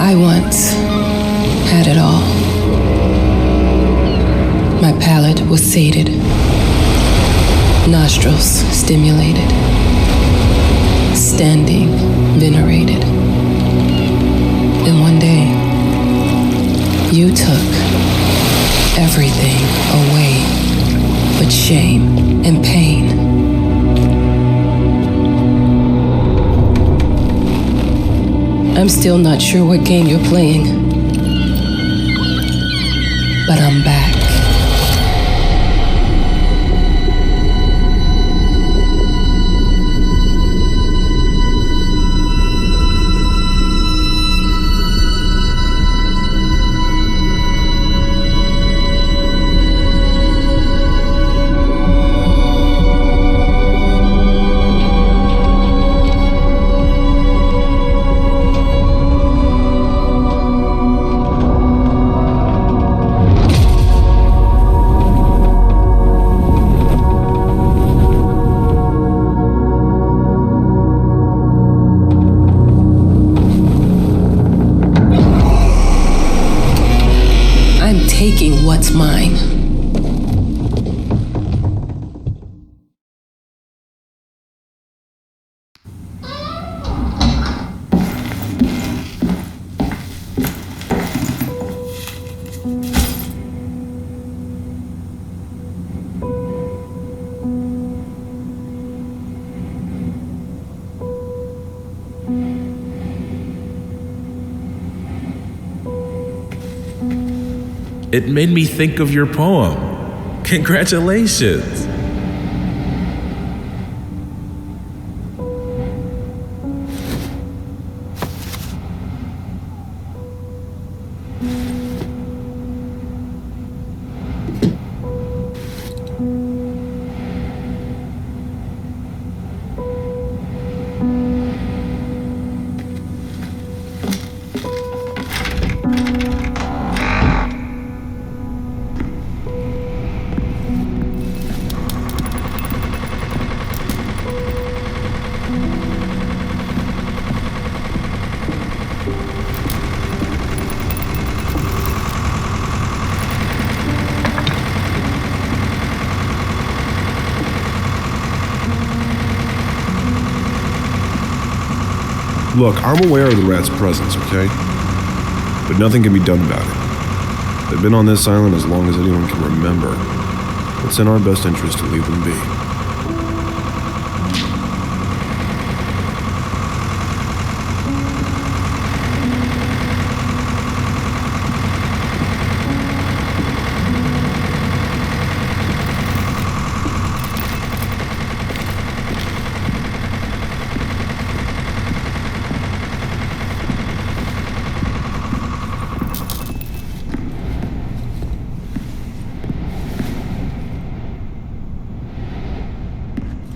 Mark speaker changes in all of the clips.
Speaker 1: I once had it all. My palate was sated, nostrils stimulated, standing venerated. And one day, you took everything away but shame and pain. I'm still not sure what game you're playing, but I'm back. Taking what's mine.
Speaker 2: It made me think of your poem. Congratulations.
Speaker 3: Look, I'm aware of the rat's presence, okay? But nothing can be done about it. They've been on this island as long as anyone can remember. It's in our best interest to leave them be.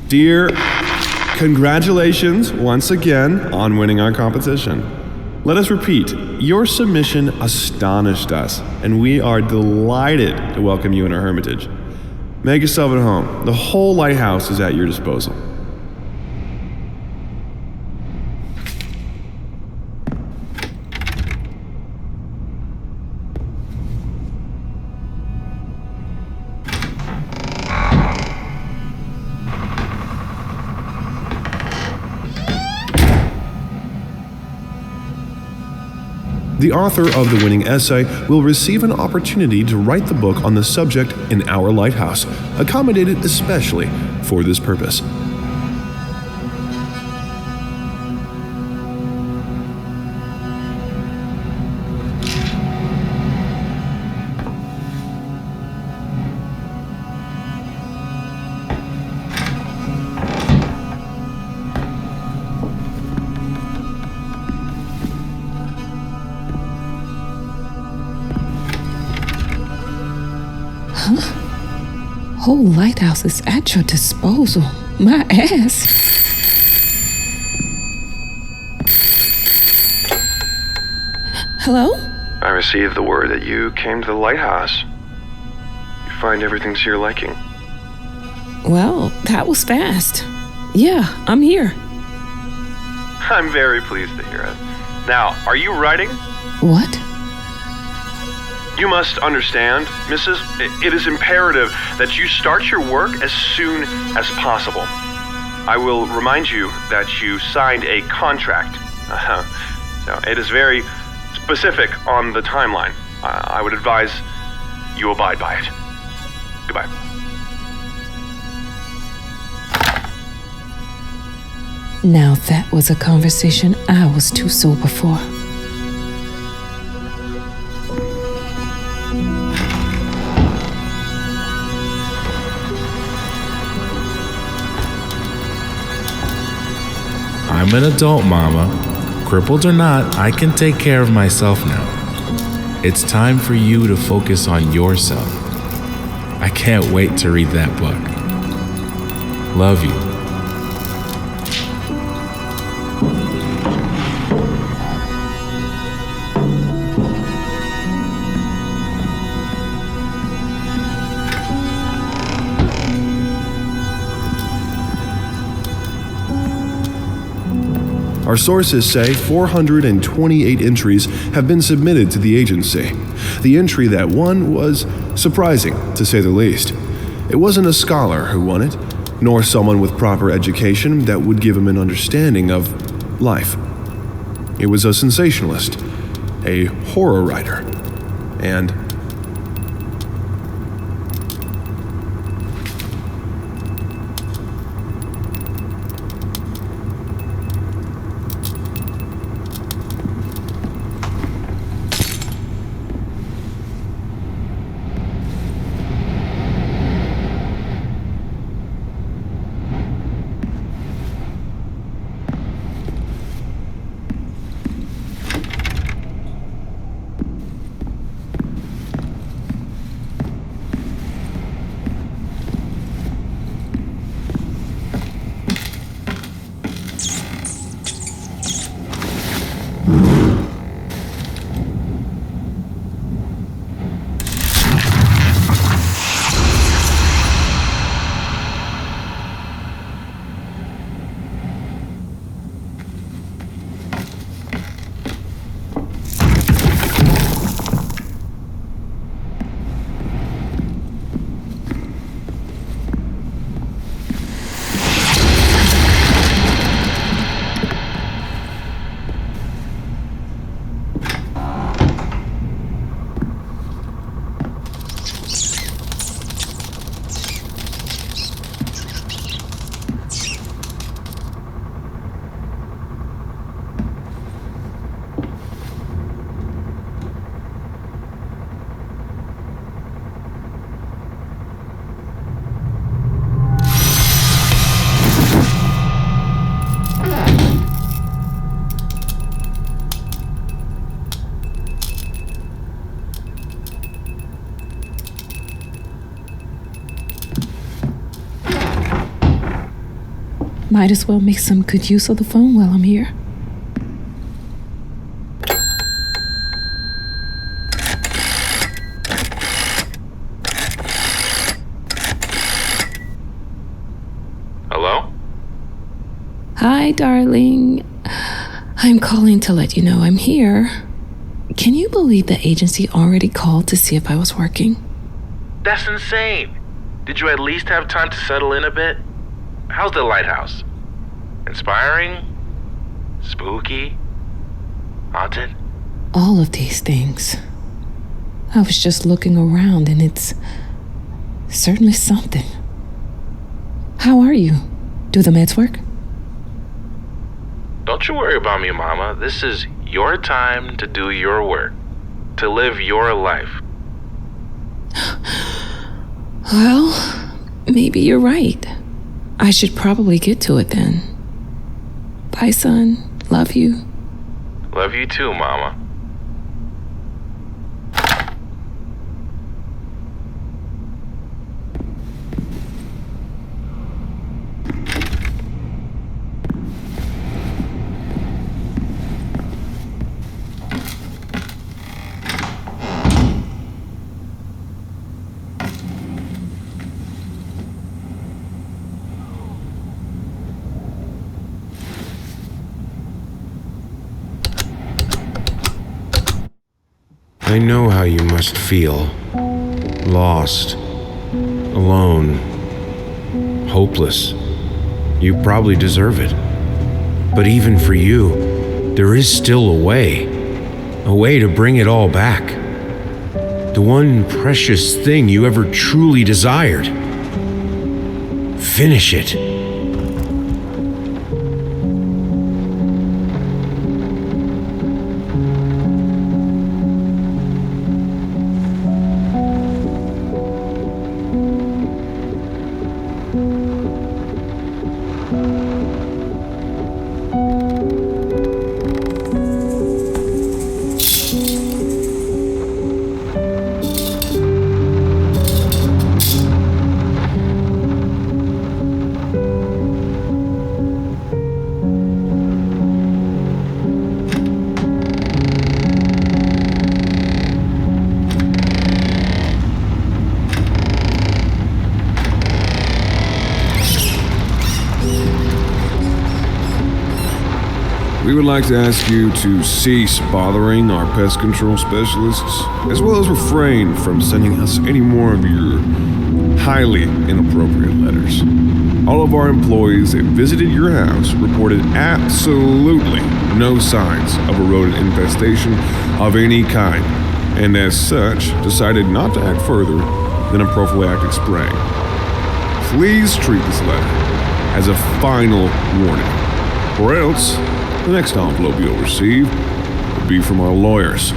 Speaker 3: Dear, congratulations once again on winning our competition. Let us repeat, your submission astonished us, and we are delighted to welcome you in our hermitage. Make yourself at home. The whole lighthouse is at your disposal. The author of the winning essay will receive an opportunity to write the book on the subject in our lighthouse, accommodated especially for this purpose.
Speaker 1: Whole lighthouse is at your disposal. My ass. Hello?
Speaker 4: I received the word that you came to the lighthouse. You find everything to your liking.
Speaker 1: Well, that was fast. Yeah, I'm here.
Speaker 4: I'm very pleased to hear it. Now, are you writing?
Speaker 1: What?
Speaker 4: You must understand, Mrs., it is imperative that you start your work as soon as possible. I will remind you that you signed a contract. So it is very specific on the timeline. I would advise you abide by it. Goodbye.
Speaker 1: Now that was a conversation I was too sober for.
Speaker 2: I'm an adult, Mama. Crippled or not, I can take care of myself now. It's time for you to focus on yourself. I can't wait to read that book. Love you.
Speaker 3: Our sources say 428 entries have been submitted to the agency. The entry that won was surprising, to say the least. It wasn't a scholar who won it, nor someone with proper education that would give him an understanding of life. It was a sensationalist, a horror writer, and
Speaker 1: Might as well make some good use of the phone while I'm here.
Speaker 2: Hello?
Speaker 1: Hi, darling. I'm calling to let you know I'm here. Can you believe the agency already called to see if I was working?
Speaker 2: That's insane. Did you at least have time to settle in a bit? How's the lighthouse? Inspiring? Spooky? Haunted?
Speaker 1: All of these things. I was just looking around and it's certainly something. How are you? Do the meds work?
Speaker 2: Don't you worry about me, Mama. This is your time to do your work, to live your life.
Speaker 1: Well, maybe you're right. I should probably get to it then. Bye, son. Love you.
Speaker 2: Love you too, Mama.
Speaker 5: I know how you must feel. Lost. Alone. Hopeless. You probably deserve it. But even for you, there is still a way. A way to bring it all back. The one precious thing you ever truly desired. Finish it.
Speaker 3: We would like to ask you to cease bothering our pest control specialists, as well as refrain from sending us any more of your highly inappropriate letters. All of our employees that visited your house reported absolutely no signs of a rodent infestation of any kind, and as such, decided not to act further than a prophylactic spray. Please treat this letter as a final warning, or else the next envelope you'll receive will be from our lawyers.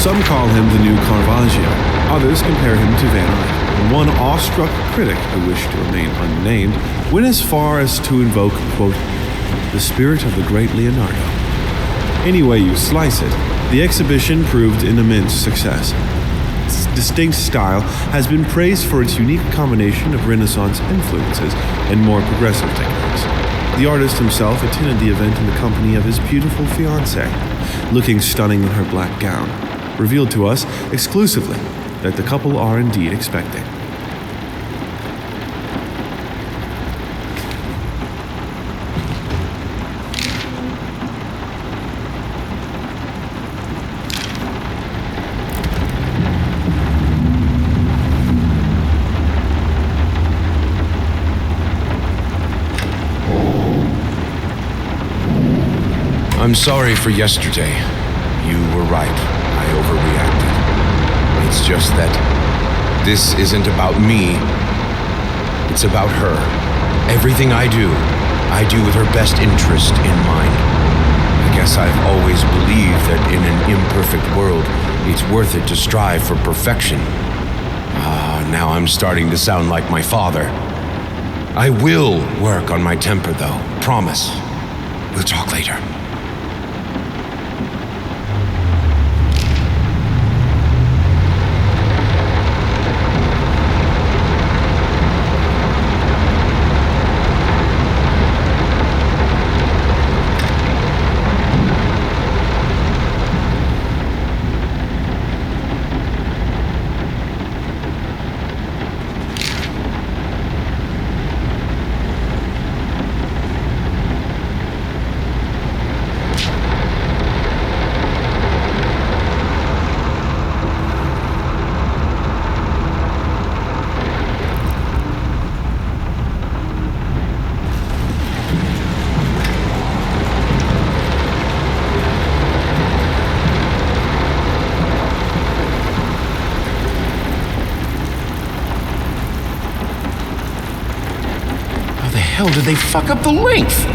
Speaker 3: Some call him the new Caravaggio. Others compare him to Van Eyck. And one awestruck critic, who wished to remain unnamed, went as far as to invoke, quote, the spirit of the great Leonardo. Any way you slice it, the exhibition proved an immense success. Its distinct style has been praised for its unique combination of Renaissance influences and more progressive techniques. The artist himself attended the event in the company of his beautiful fiancée, looking stunning in her black gown, revealed to us exclusively that the couple are indeed expecting.
Speaker 5: I'm sorry for yesterday. You were right. I overreacted. It's just that this isn't about me. It's about her. Everything I do with her best interest in mind. I guess I've always believed that in an imperfect world, it's worth it to strive for perfection. Now I'm starting to sound like my father. I will work on my temper, though. Promise. We'll talk later. How did they fuck up the length?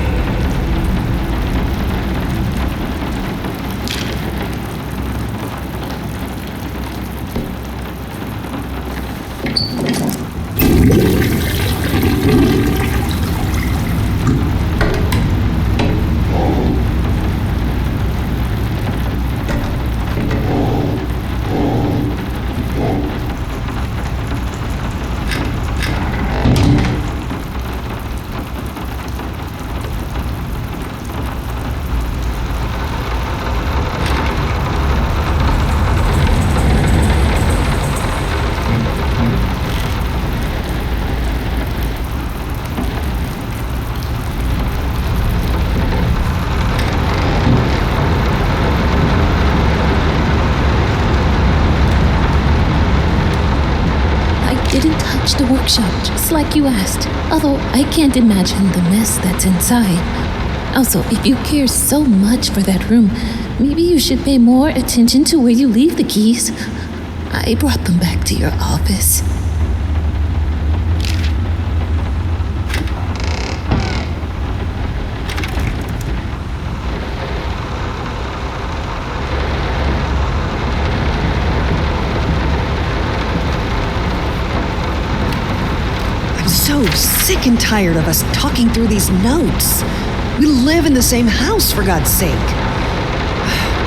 Speaker 1: didn't touch the workshop, just like you asked. Although I can't imagine the mess that's inside. Also, if you care so much for that room, maybe you should pay more attention to where you leave the keys. I brought them back to your office.
Speaker 6: So sick and tired of us talking through these notes. We live in the same house, for God's sake.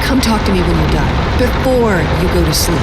Speaker 6: Come talk to me when you're done, before you go to sleep.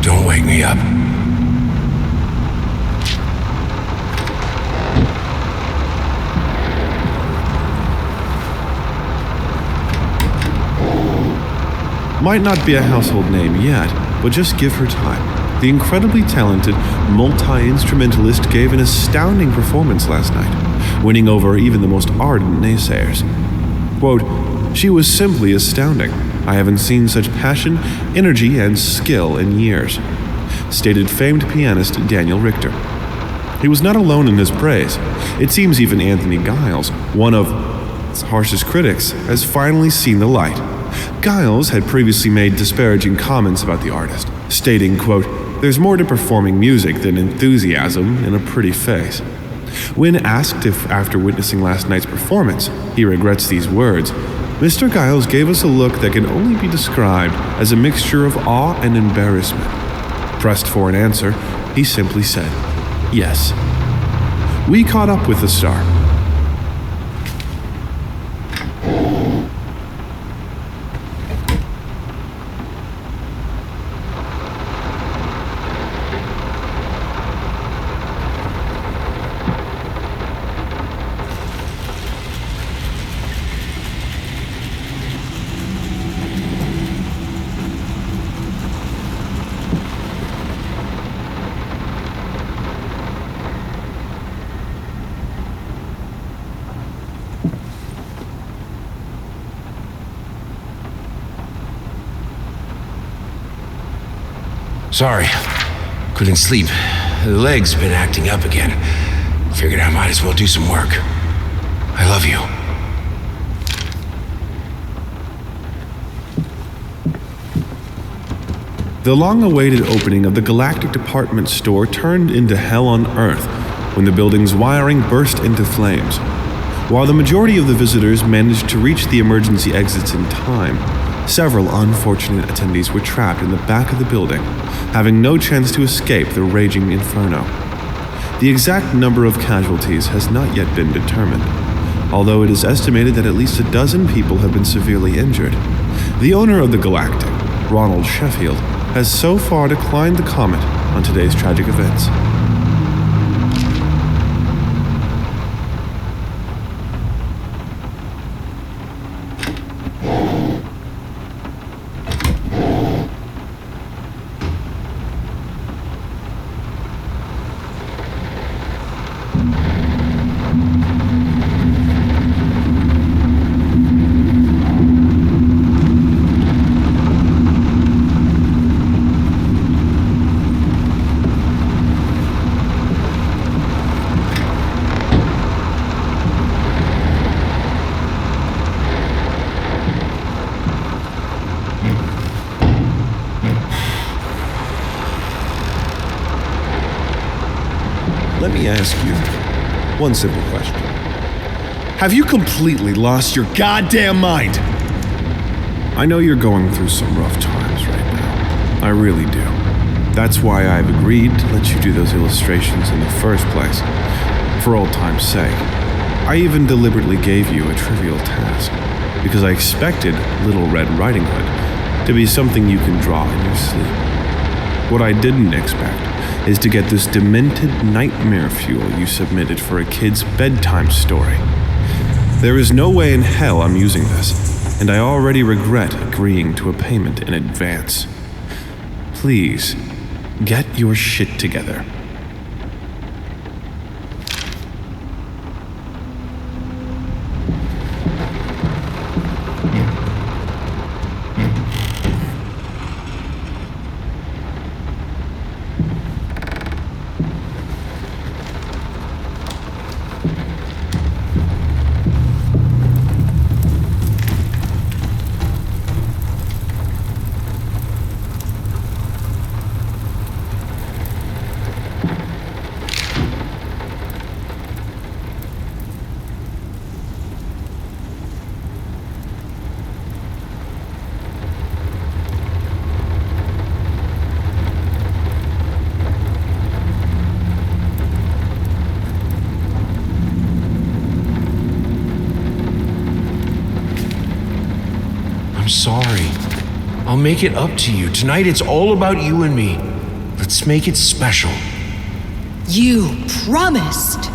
Speaker 5: Don't wake me up.
Speaker 3: Might not be a household name yet, but just give her time. The incredibly talented multi-instrumentalist gave an astounding performance last night, winning over even the most ardent naysayers. Quote, "She was simply astounding. I haven't seen such passion, energy, and skill in years," stated famed pianist Daniel Richter. He was not alone in his praise. It seems even Anthony Giles, one of its harshest critics, has finally seen the light. Giles had previously made disparaging comments about the artist, stating, quote, "There's more to performing music than enthusiasm in a pretty face." When asked if, after witnessing last night's performance, he regrets these words, Mr. Giles gave us a look that can only be described as a mixture of awe and embarrassment. Pressed for an answer, he simply said, "Yes." We caught up with the star.
Speaker 5: Sorry, couldn't sleep. The leg's been acting up again. Figured I might as well do some work. I love you.
Speaker 3: The long-awaited opening of the Galactic Department store turned into hell on Earth when the building's wiring burst into flames. While the majority of the visitors managed to reach the emergency exits in time, several unfortunate attendees were trapped in the back of the building, having no chance to escape the raging inferno. The exact number of casualties has not yet been determined, although it is estimated that at least a dozen people have been severely injured. The owner of the Galactic, Ronald Sheffield, has so far declined to comment on today's tragic events. Let me ask you one simple question. Have you completely lost your goddamn mind? I know you're going through some rough times right now. I really do. That's why I've agreed to let you do those illustrations in the first place, for old time's sake. I even deliberately gave you a trivial task, because I expected Little Red Riding Hood to be something you can draw in your sleep. What I didn't expect is to get this demented nightmare fuel you submitted for a kid's bedtime story. There is no way in hell I'm using this, and I already regret agreeing to a payment in advance. Please, get your shit together.
Speaker 5: I'm sorry. I'll make it up to you. Tonight it's all about you and me. Let's make it special.
Speaker 6: You promised.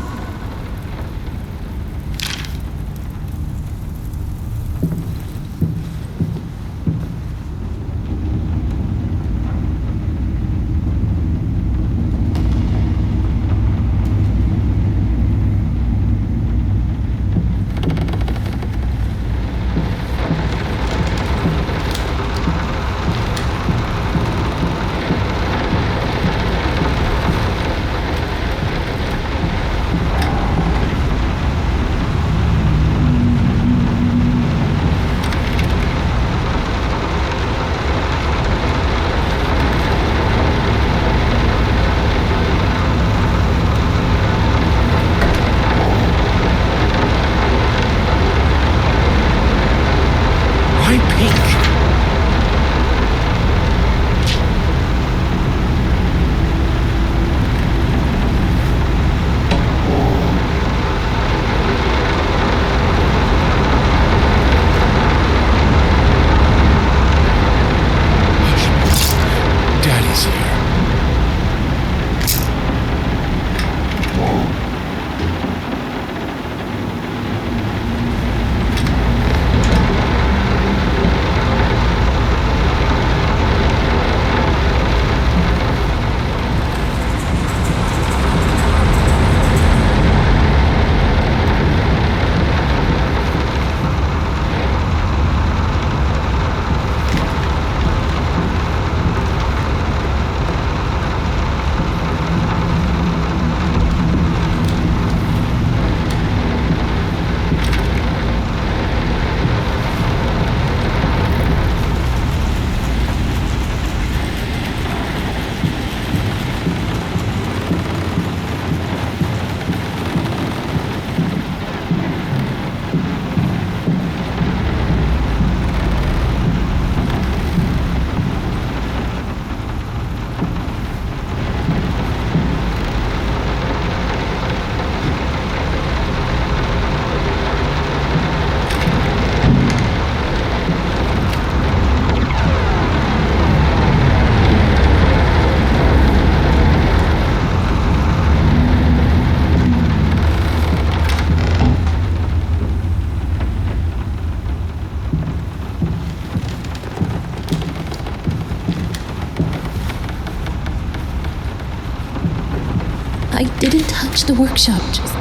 Speaker 1: I didn't touch the workshop, just